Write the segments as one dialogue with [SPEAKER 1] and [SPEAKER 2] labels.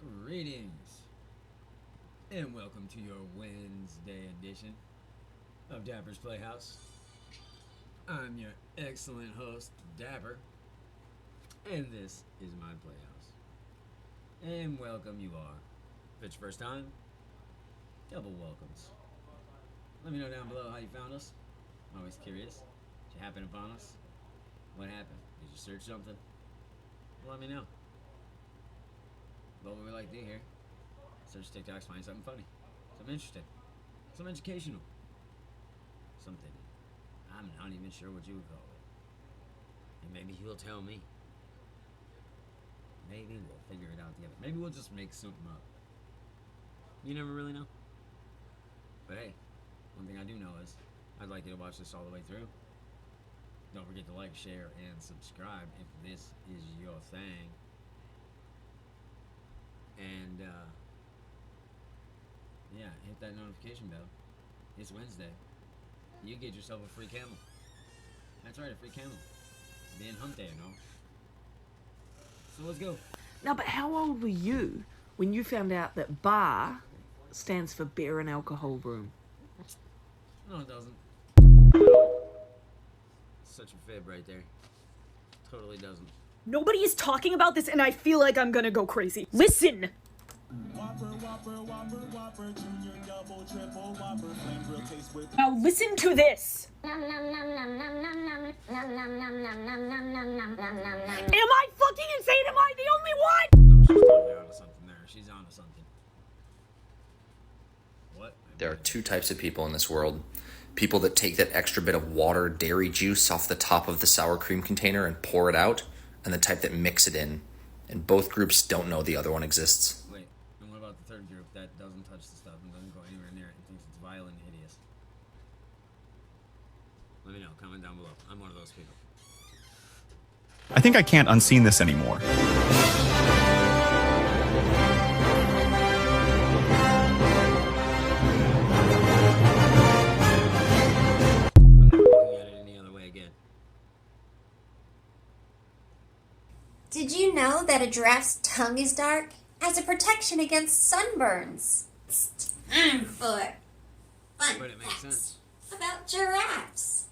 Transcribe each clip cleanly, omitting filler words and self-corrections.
[SPEAKER 1] Greetings, and welcome to your Wednesday edition of Dapper's Playhouse. I'm your excellent host, Dapper, and this is my playhouse. And welcome you are. If it's your first time, double welcomes. Let me know down below how you found us. I'm always curious. Did you happen upon us? What happened? Did you search something? Let me know. What would we like to do here? Search TikToks, find something funny, something interesting, something educational, something I'm not even sure what you would call it. And maybe you'll tell me. Maybe we'll figure it out together. Maybe we'll just make something up. You never really know. But hey, one thing I do know is I'd like you to watch this all the way through. Don't forget to like, share, and subscribe if this is your thing. And yeah, hit that notification bell. It's Wednesday. You get yourself a free camel. That's right, a free camel. Being hump day and all. So let's go.
[SPEAKER 2] Now, but how old were you when you found out that BAR stands for Beer and Alcohol Room?
[SPEAKER 1] No, it doesn't. Such a fib right there. Totally doesn't.
[SPEAKER 3] Nobody is talking about this and I feel like I'm gonna go crazy. Listen! Now listen to this! Am I fucking insane? Am I the only one?
[SPEAKER 1] No, she's totally onto something there. She's onto something. What?
[SPEAKER 4] There are two types of people in this world. People that take that extra bit of water, dairy juice off the top of the sour cream container and pour it out, and the type that mix it in. And both groups don't know the other one exists.
[SPEAKER 1] Wait, and what about the third group that doesn't touch the stuff and doesn't go anywhere near it and thinks it's vile and hideous? Let me know. Comment down below. I'm one of those people.
[SPEAKER 5] I think I can't unseen this anymore.
[SPEAKER 1] I'm not looking at it any other way again.
[SPEAKER 6] Did you know that a giraffe's tongue is dark as a protection against sunburns? It's time for fun
[SPEAKER 1] But it makes
[SPEAKER 6] facts
[SPEAKER 1] sense.
[SPEAKER 6] about giraffes.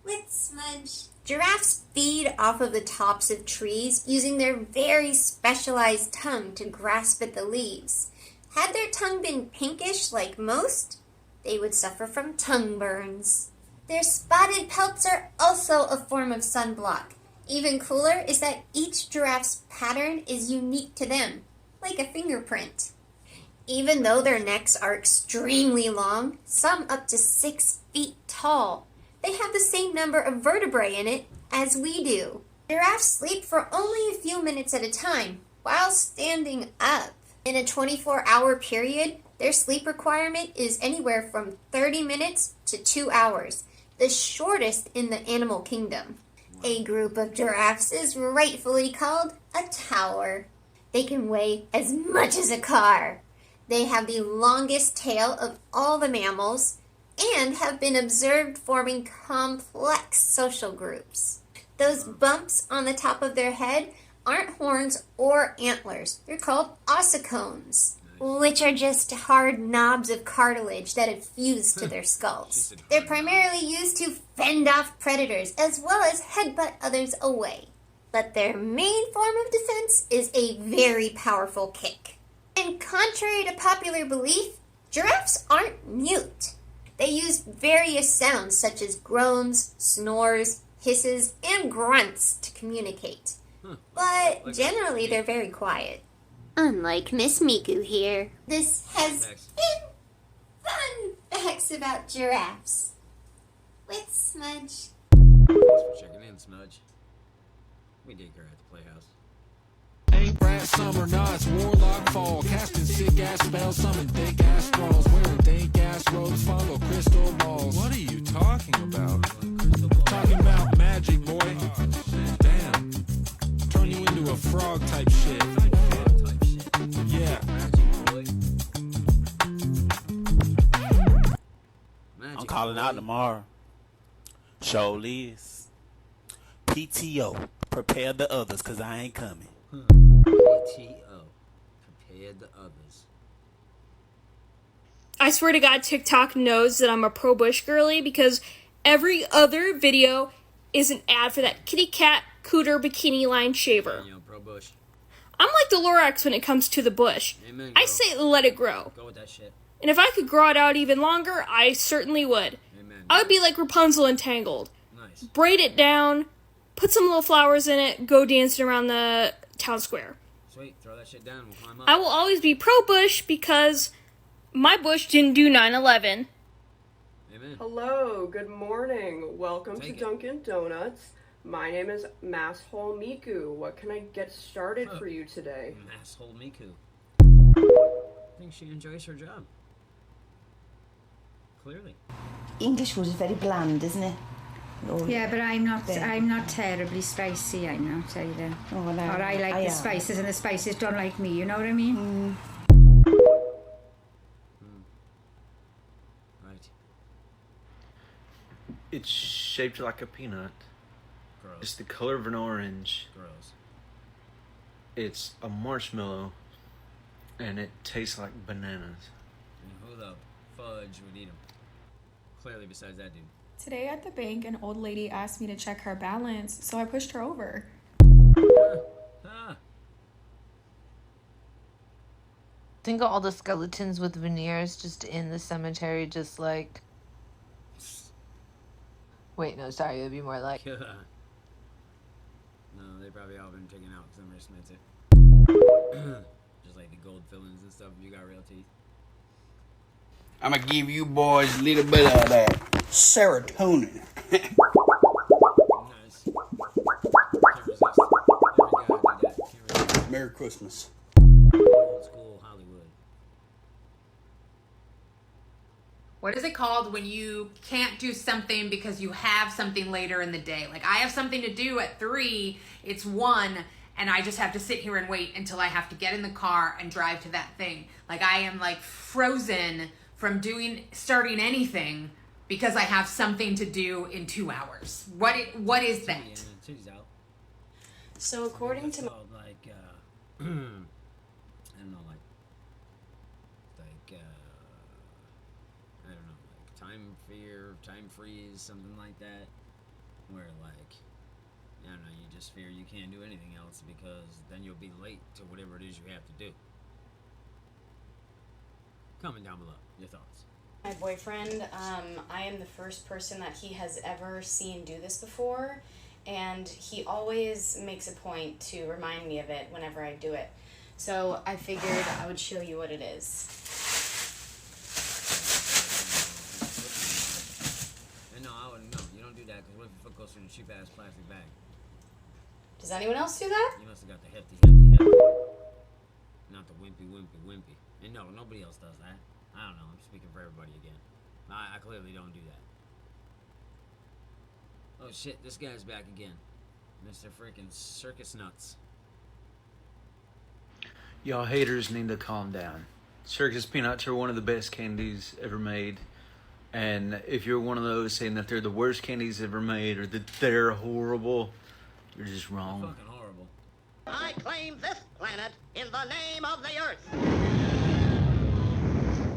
[SPEAKER 6] With Smudge. Giraffes feed off of the tops of trees using their very specialized tongue to grasp at the leaves. Had their tongue been pinkish like most, they would suffer from tongue burns. Their spotted pelts are also a form of sunblock. Even cooler is that each giraffe's pattern is unique to them, like a fingerprint. Even though their necks are extremely long, some up to 6 feet tall, they have the same number of vertebrae in it as we do. Giraffes sleep for only a few minutes at a time, while standing up. In a 24-hour period, their sleep requirement is anywhere from 30 minutes to 2 hours, the shortest in the animal kingdom. A group of giraffes is rightfully called a tower. They can weigh as much as a car. They have the longest tail of all the mammals and have been observed forming complex social groups. Those bumps on the top of their head aren't horns or antlers. They're called ossicones, which are just hard knobs of cartilage that have fused to their skulls. They're primarily used to fend off predators as well as headbutt others away. But their main form of defense is a very powerful kick. And contrary to popular belief, giraffes aren't mute. They use various sounds such as groans, snores, hisses, and grunts to communicate. But generally they're very quiet. Unlike Miss Miku here. This has been fun facts about giraffes. With Smudge.
[SPEAKER 1] Thanks for checking in, Smudge. We dig her at the Playhouse.
[SPEAKER 7] Ain't brat summer, nah, it's warlock fall. Casting sick ass spells, summon thick ass scrolls. Wearing dank ass robes, follow crystal balls. What are you talking about? Talking about magic, boy. Damn. Turn you into a frog type shit. Yeah.
[SPEAKER 1] Magic
[SPEAKER 8] I'm calling out tomorrow. Show Liz. PTO. Prepare the others, cause I ain't coming.
[SPEAKER 1] PTO. Prepare scared the others.
[SPEAKER 9] I swear to God, TikTok knows that I'm a pro-Bush girly because every other video is an ad for that kitty cat cooter bikini line shaver.
[SPEAKER 1] You know, pro Bush.
[SPEAKER 9] I'm like the Lorax when it comes to the bush.
[SPEAKER 1] Amen,
[SPEAKER 9] I
[SPEAKER 1] girl.
[SPEAKER 9] say let it grow.
[SPEAKER 1] Go with that shit.
[SPEAKER 9] And if I could grow it out even longer, I certainly would.
[SPEAKER 1] Amen.
[SPEAKER 9] I would be like Rapunzel in Tangled.
[SPEAKER 1] Nice.
[SPEAKER 9] Braid it down, put some little flowers in it, go dancing around the town square.
[SPEAKER 1] Sweet. Throw that shit down. We'll climb up.
[SPEAKER 9] I will always be pro-Bush because my Bush didn't do 9/11.
[SPEAKER 1] Amen.
[SPEAKER 10] Hello, good morning. Welcome
[SPEAKER 1] Take
[SPEAKER 10] to
[SPEAKER 1] it.
[SPEAKER 10] Dunkin' Donuts. My name is Masshole Miku. What can I get started
[SPEAKER 1] Oh.
[SPEAKER 10] for you today?
[SPEAKER 1] Asshole Miku. I think she enjoys her job. Clearly.
[SPEAKER 11] English food is very bland, isn't it?
[SPEAKER 12] Yeah, but I'm not terribly spicy, I'm not either.
[SPEAKER 11] Oh, well,
[SPEAKER 12] Or I like
[SPEAKER 11] I
[SPEAKER 12] the
[SPEAKER 11] am.
[SPEAKER 12] spices and the spices don't like me, you know what I mean?
[SPEAKER 1] Right.
[SPEAKER 8] It's shaped like a peanut.
[SPEAKER 1] Gross.
[SPEAKER 8] It's the color of an orange.
[SPEAKER 1] Gross.
[SPEAKER 8] It's a marshmallow. And it tastes like bananas.
[SPEAKER 1] And who the fudge would eat them? Clearly, besides that dude.
[SPEAKER 13] Today at the bank, an old lady asked me to check her balance, so I pushed her over.
[SPEAKER 14] Think of all the skeletons with veneers just in the cemetery, just like. Wait, no, sorry, it would be more like.
[SPEAKER 1] No, they probably all been taken out because they're expensive. Just like the gold fillings and stuff if you got real teeth.
[SPEAKER 15] I'm gonna give you boys a little bit of that serotonin.
[SPEAKER 1] Nice. Can't resist. Every guy do that. Can't resist.
[SPEAKER 15] Merry Christmas.
[SPEAKER 1] Old school Hollywood.
[SPEAKER 16] What is it called when you can't do something because you have something later in the day? Like, I have something to do at 3, it's 1, and I just have to sit here and wait until I have to get in the car and drive to that thing. Like, I am like frozen from starting anything because I have something to do in 2 hours. What is that?
[SPEAKER 1] Titties out.
[SPEAKER 17] So according to
[SPEAKER 1] called like I don't know, like I don't know, like time fear, time freeze, something like that, where like I don't know, you just fear you can't do anything else because then you'll be late to whatever it is you have to do. Comment down below your thoughts.
[SPEAKER 17] my boyfriend, I am the first person that he has ever seen do this before, and he always makes a point to remind me of it whenever I do it. So I figured I would show you what it is.
[SPEAKER 1] And no, I wouldn't. No, you don't do that because what if your foot goes through the cheap ass plastic bag?
[SPEAKER 17] Does anyone else do that?
[SPEAKER 1] You must have got the hefty. Not the wimpy. And no, nobody else does that. I don't know. I'm speaking for everybody again. I clearly don't do that. Oh shit, this guy's back again. Mr. Freaking Circus Nuts.
[SPEAKER 8] Y'all haters need to calm down. Circus peanuts are one of the best candies ever made. And if you're one of those saying that they're the worst candies ever made or that they're horrible, you're just wrong.
[SPEAKER 1] Fucking horrible.
[SPEAKER 18] I claim this planet in the name of the Earth.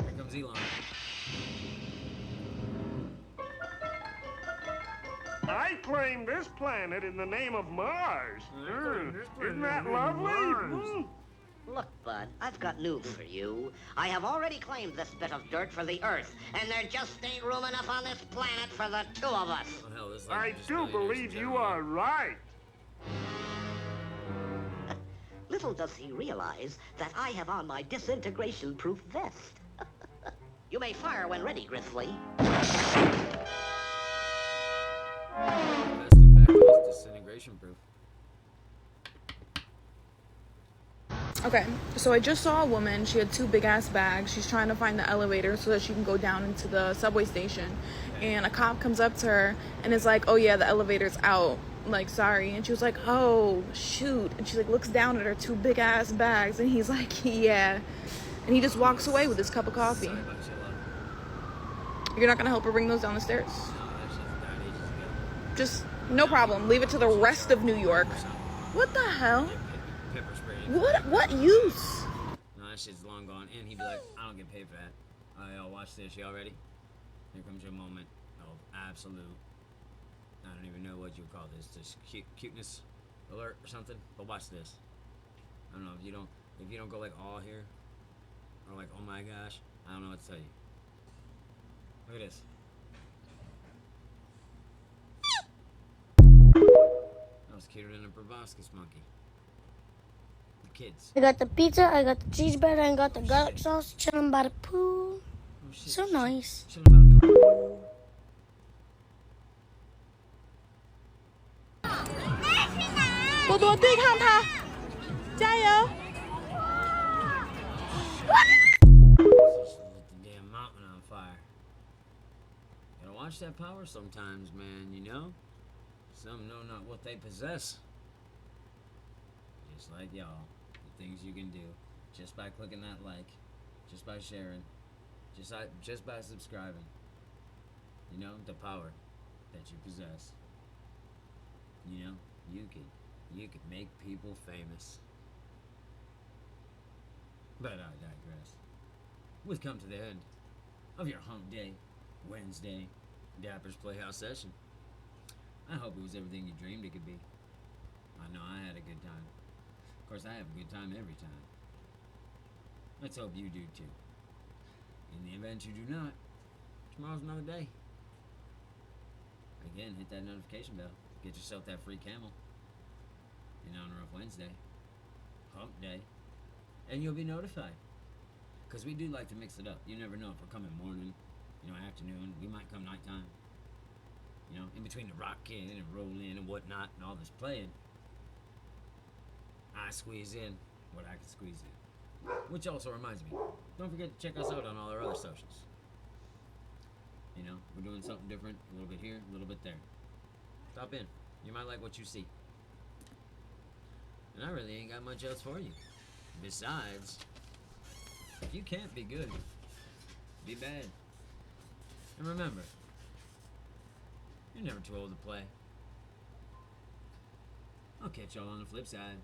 [SPEAKER 1] Here comes Elon.
[SPEAKER 19] I claim this planet in the name of Mars. Isn't that lovely?
[SPEAKER 18] Look, Bud, I've got news for you. I have already claimed this bit of dirt for the Earth, and there just ain't room enough on this planet for the 2 of us.
[SPEAKER 1] Oh, hell, this
[SPEAKER 19] I do believe you are right.
[SPEAKER 18] Little does he realize that I have on my disintegration-proof vest. You may fire when ready, Grizzly.
[SPEAKER 1] Best, in fact, is disintegration proof.
[SPEAKER 13] Okay, so I just saw a woman. She had 2 big ass bags. She's trying to find the elevator so that she can go down into the subway station. And a cop comes up to her and is like, "Oh yeah, the elevator's out. Like, sorry." And she was like, "Oh, shoot." And she like looks down at her 2 big ass bags and he's like, "Yeah." And he just walks away with his cup of coffee. You're not gonna help her bring those down the stairs? Just no problem. Leave it to the rest of New York. What the hell?
[SPEAKER 1] Pepper spray.
[SPEAKER 13] What use?
[SPEAKER 1] No, that shit's long gone. And he'd be like, I don't get paid for that. Alright, y'all, watch this. Y'all ready? Here comes your moment of absolute, I don't even know what you would call this, just cuteness alert or something. But watch this. I don't know, if you don't go like all here, or like, oh my gosh, I don't know what to tell you. Look at this. That was cuter than a proboscis monkey. The kids.
[SPEAKER 20] I got the pizza, I got the cheeseburger, I got the garlic sauce, chilling by the pool. So nice.
[SPEAKER 1] Chilling by the pool.
[SPEAKER 13] 多多对抗他，加油！
[SPEAKER 1] Just lit the damn mountain on fire. Gotta watch that power sometimes, man, you know? Some know not what they possess. Just like y'all. The things you can do just by clicking that like, just by sharing, just by subscribing. You know, the power that you possess. You know, you could make people famous. But I digress. We've come to the end of your Hump Day, Wednesday, Dapper's Playhouse session. I hope it was everything you dreamed it could be. I know I had a good time. Of course, I have a good time every time. Let's hope you do too. In the event you do not, tomorrow's another day. Again, hit that notification bell. Get yourself that free camel in honor of Wednesday, Hump Day, and you'll be notified. Because we do like to mix it up. You never know if we're coming morning, afternoon. We might come nighttime. In between the rock in and roll in and whatnot and all this playing, I squeeze in what I can squeeze in. Which also reminds me, don't forget to check us out on all our other socials. We're doing something different, a little bit here, a little bit there. Stop in. You might like what you see. And I really ain't got much else for you. Besides, if you can't be good, be bad. And remember, you're never too old to play. I'll catch y'all on the flip side.